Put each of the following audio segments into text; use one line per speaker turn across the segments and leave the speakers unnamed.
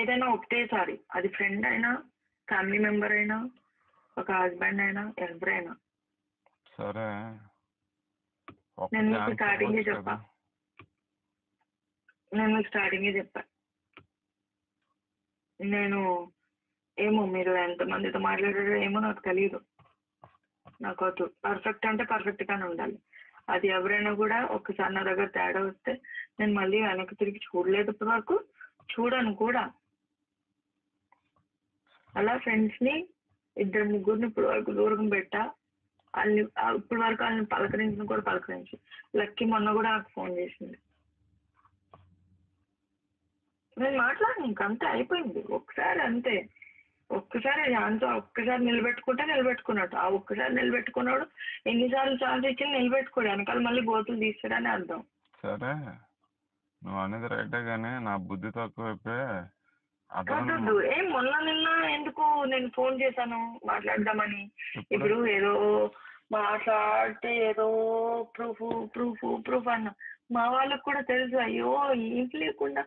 ఏదైనా ఒకటేసారి, అది ఫ్రెండ్ అయినా, ఫ్యామిలీ మెంబర్ అయినా, ఒక హస్బెండ్ అయినా, ఎవరైనా.
సరే
నేను మీకు స్టార్టింగే చెప్పా నేను ఏమో మీరు ఎంతమందితో మాట్లాడారో ఏమో నాకు తెలియదు. నాకు వద్దు. పర్ఫెక్ట్ అంటే పర్ఫెక్ట్గానే ఉండాలి. అది ఎవరైనా కూడా ఒక్కసారి నా దగ్గర తేడా వస్తే నేను మళ్ళీ వెనక్కి తిరిగి చూడలేదు ఇప్పటి వరకు, చూడను కూడా. అలా ఫ్రెండ్స్ని 2-3 ఇప్పుడు వరకు దూరం పెట్టా. వాళ్ళని ఇప్పటి వరకు వాళ్ళని పలకరించిన కూడా పలకరించి. లక్కీ మొన్న కూడా నాకు ఫోన్ చేసింది. నేను మాట్లాడను, ఇంకంతే అయిపోయింది. ఒక్కసారి అంతే, ఒక్కసారి దాంతో ఒక్కసారి నిలబెట్టుకున్నట్టు. ఆ ఒక్కసారి నిలబెట్టుకున్నాడు. ఎన్నిసార్లు ఛాన్స్ ఇచ్చి నిలబెట్టుకోడు, వెనకాల మళ్ళీ బోతులు తీస్తాడని అర్థం.
సరే నువ్వు అనేది రైటే కానీ నా బుద్ధి తక్కువైపోయి
ఏం మొన్న నిన్న ఎందుకు నేను ఫోన్ చేశాను మాట్లాడదామని. ఇప్పుడు ఏదో మాట్లాడితే ఏదో ప్రూఫ్ అన్న మా వాళ్ళకు కూడా తెలుసు. అయ్యో ఏం లేకుండా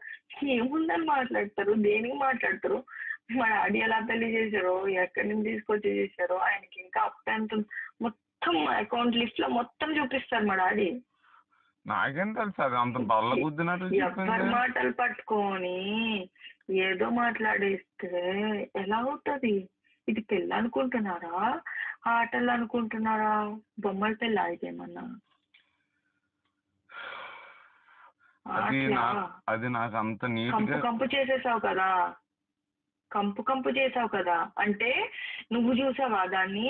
ఏముందని మాట్లాడతారు, దేనికి మాట్లాడతారు. మా డాడీ ఎలా పెళ్లి చేశారో, ఎక్కడి నుంచి తీసుకొచ్చి చేశారో, ఆయనకి ఇంకా అప్ ఎంత మొత్తం అకౌంట్ లిస్ట్ లో మొత్తం చూపిస్తారు మా డాడీ.
నాకేం తెలుసు అది అంత బల్ల బుద్ధినట్టు.
ఎవరి మాటలు పట్టుకొని ఏదో మాట్లాడేస్తే ఎలా అవుతుంది? ఇది పెళ్ళి అనుకుంటున్నారా, ఆటలు అనుకుంటున్నారా, బొమ్మల పెళ్ళి అయితేమన్నా?
అది నాకు అంత
కంపు చేసేసావు కదా. అంటే నువ్వు చూసావా దాన్ని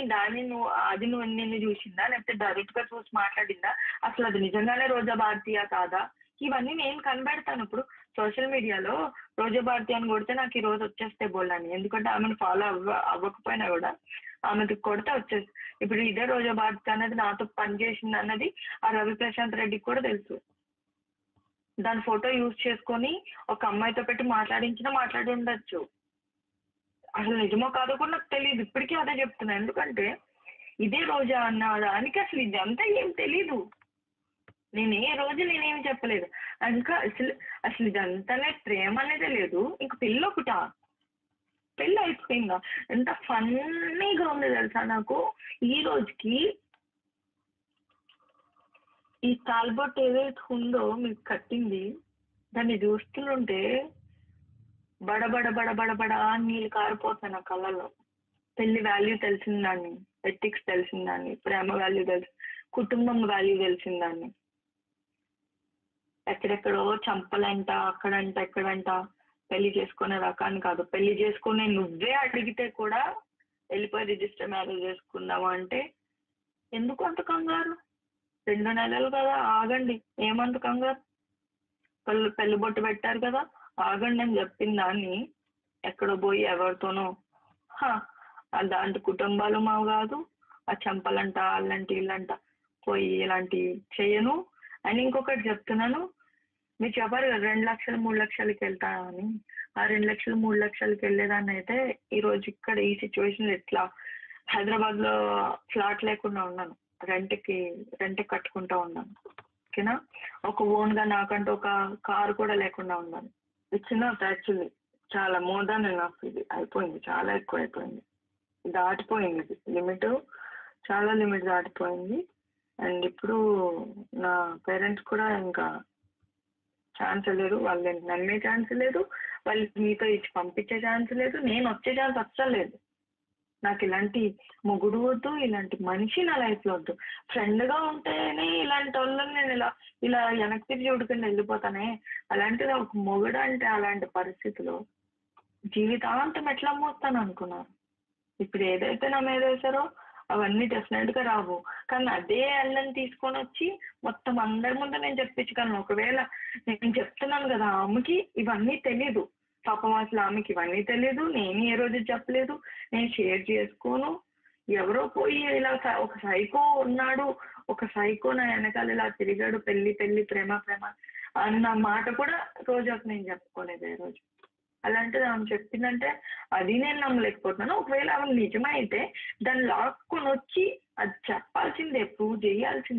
నువ్వు నిన్ను చూసిందా, లేకపోతే డైరెక్ట్ గా చూసి మాట్లాడిందా, అసలు అది నిజంగానే రోజా భారతీయ కాదా? ఇవన్నీ నేను కనబెడతాను. ఇప్పుడు సోషల్ మీడియాలో రోజా భారతి అని కొడితే నాకు ఈ రోజు వచ్చేస్తే బోల్లని, ఎందుకంటే ఆమెను ఫాలో అవ్వకపోయినా కూడా ఆమెకి కొడితే వచ్చేసి. ఇప్పుడు ఇదే రోజా భారతి అన్నది నాతో పనిచేసింది అన్నది ఆ రవి ప్రశాంత్ రెడ్డికి కూడా తెలుసు. దాని ఫోటో యూజ్ చేసుకొని ఒక అమ్మాయితో పెట్టి మాట్లాడి ఉండొచ్చు. అసలు నిజమో కాదో కూడా నాకు తెలియదు. ఇప్పటికీ అదే చెప్తున్నా. ఎందుకంటే ఇదే రోజా అన్న దానికి అసలు ఇదంతా ఏం తెలీదు. నేనేం చెప్పలేదు. ఇంకా అసలు ఇదంతానే ప్రేమ అనేదే లేదు. ఇంక పెళ్ళి అయిపోయిందా? ఎంత ఫన్నీగా ఉంది తెలుసా నాకు ఈ రోజుకి. ఈ తాల్బొట్ ఏదైతే ఉందో మీకు కట్టింది, దాన్ని చూస్తుంటే బడబడ నీళ్ళు కారిపోతాయి నా కళ్ళలో. పెళ్లి వాల్యూ తెలిసిందాన్ని, ఎథిక్స్ తెలిసిందాన్ని, ప్రేమ వాల్యూ కుటుంబం వాల్యూ తెలిసిందాన్ని. ఎక్కడెక్కడో చంపలంట, ఎక్కడంట పెళ్లి చేసుకునే రకాన్ని కాదు. పెళ్లి చేసుకునే నువ్వే అడిగితే కూడా వెళ్ళిపోయి రిజిస్టర్ మ్యారేజ్ చేసుకుందాము అంటే ఎందుకు అంత కంగారు? 2 నెలలు కదా, ఆగండి. ఏమంత కంగారు? పెళ్లి బొట్టు పెట్టారు కదా, ఆగండి అని చెప్పిన దాన్ని ఎక్కడో పోయి ఎవరితోనో అలాంటి కుటుంబాలు మావు కాదు. ఆ చంపలంట, వాళ్ళంటి వీళ్ళంట పోయి ఇలాంటి చేయను అని. ఇంకొకటి చెప్తున్నాను, మీరు చెప్పారు కదా 2 లక్షలు 3 లక్షలకి వెళ్తా అని. ఆ 2 లక్షలు 3 లక్షలకి వెళ్ళేదాన్ని అయితే ఈరోజు ఇక్కడ ఈ సిచ్యువేషన్ ఎట్లా హైదరాబాద్ లో ఫ్లాట్ లేకుండా ఉన్నాను, రెంట్ కట్టుకుంటా ఉన్నాను. ఓకేనా? ఒక ఓన్ గా నాకంటూ ఒక కారు కూడా లేకుండా ఉన్నాను. ఇచ్చిన యాక్చువల్లీ చాలా మోర్ దాన్ ఎనఫ్. ఇది అయిపోయింది, చాలా ఎక్కువ అయిపోయింది, దాటిపోయింది లిమిట్, చాలా లిమిట్ దాటిపోయింది. అండ్ ఇప్పుడు నా పేరెంట్స్ కూడా ఇంకా ఛాన్స్ లేదు, వాళ్ళు నమ్మే ఛాన్స్ లేదు, వాళ్ళు మీతో ఇచ్చి పంపించే ఛాన్స్ లేదు, నేను వచ్చే ఛాన్స్ అస్సలు లేదు. నాకు ఇలాంటి మొగుడు వద్దు, ఇలాంటి మనిషి నా లైఫ్లో వద్దు. ఫ్రెండ్గా ఉంటేనే ఇలాంటి వాళ్ళని నేను ఇలా వెనక్కి తిరిగి చూడకుండా వెళ్ళిపోతానే. అలాంటిది ఒక మొగుడు అంటే అలాంటి పరిస్థితిలో జీవితాంతం ఎట్లా మోస్తాను అనుకున్నారు. ఇప్పుడు ఏదైతే నా మీద వేసారో అవన్నీ డెఫినెట్గా రావు. కానీ అదే అల్లని తీసుకొని వచ్చి మొత్తం అందరి ముందు నేను చెప్పించగలను. ఒకవేళ నేను చెప్తున్నాను కదా, ఆమెకి ఇవన్నీ తెలీదు పాపం, అసలు ఆమెకి ఇవన్నీ తెలీదు. నేను ఏ రోజు చెప్పలేదు, నేను షేర్ చేసుకోను. ఎవరో పోయి ఇలా ఒక సైకో ఉన్నాడు, ఒక సైకో నా వెనకాల ఇలా తిరిగాడు, పెళ్లి ప్రేమ అన్న మాట కూడా రోజాకు నేను చెప్పుకోలేదు ఏ రోజు. అలాంటిది ఆమె చెప్పిందంటే అది నేను నమ్మలేకపోతున్నాను. ఒకవేళ ఆమె నిజమైతే దాన్ని లాక్కొని వచ్చి అది చెప్పాల్సిందే, ప్రూవ్ చేయాల్సిందే.